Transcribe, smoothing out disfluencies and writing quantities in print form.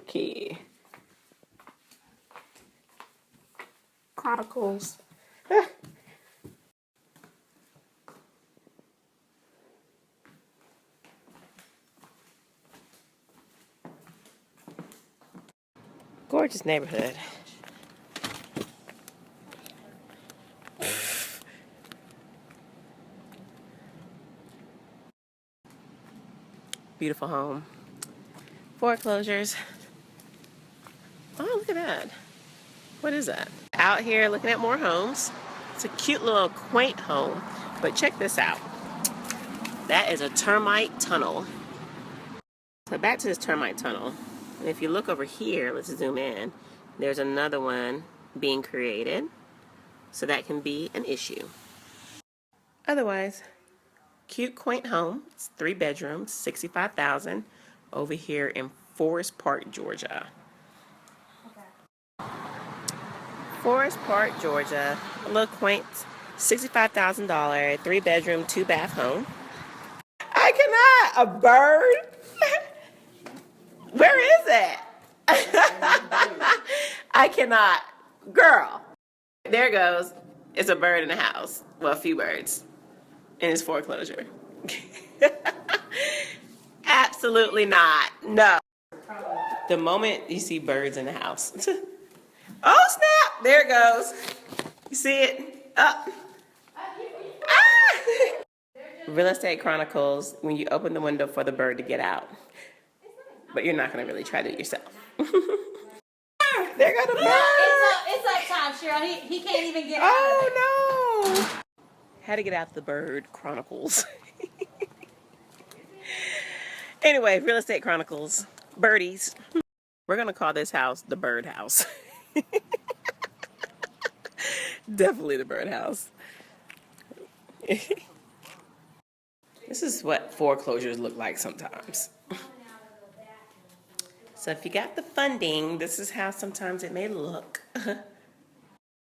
Okay. Chronicles. Gorgeous neighborhood. Beautiful home. Foreclosures. Oh, look at that. What is that? Out here looking at more homes. It's a cute little quaint home. But check this out. That is a termite tunnel. So back to this termite tunnel. And if you look over here, let's zoom in. There's another one being created. So that can be an issue. Otherwise, cute quaint home. It's 3 bedrooms, $65,000 over here in Forest Park, Georgia. Forest Park, Georgia. A little quaint $65,000, 3 bedroom, 2 bath home. I cannot. A bird? Where is it? I cannot. Girl. There it goes. It's a bird in the house. Well, a few birds. In his foreclosure. Absolutely not. No. The moment you see birds in the house. Oh, snap. There it goes. You see it? Up. Ah! Real Estate Chronicles, when you open the window for the bird to get out. But you're not going to really try to do it yourself. There goes the bird. It's up top, Cheryl. He can't even get out. Oh, no. How to get out the bird chronicles. Anyway, Real Estate Chronicles. Birdies. We're going to call this house the bird house. Definitely the bird house. This is what foreclosures look like sometimes. So if you got the funding, this is how sometimes it may look.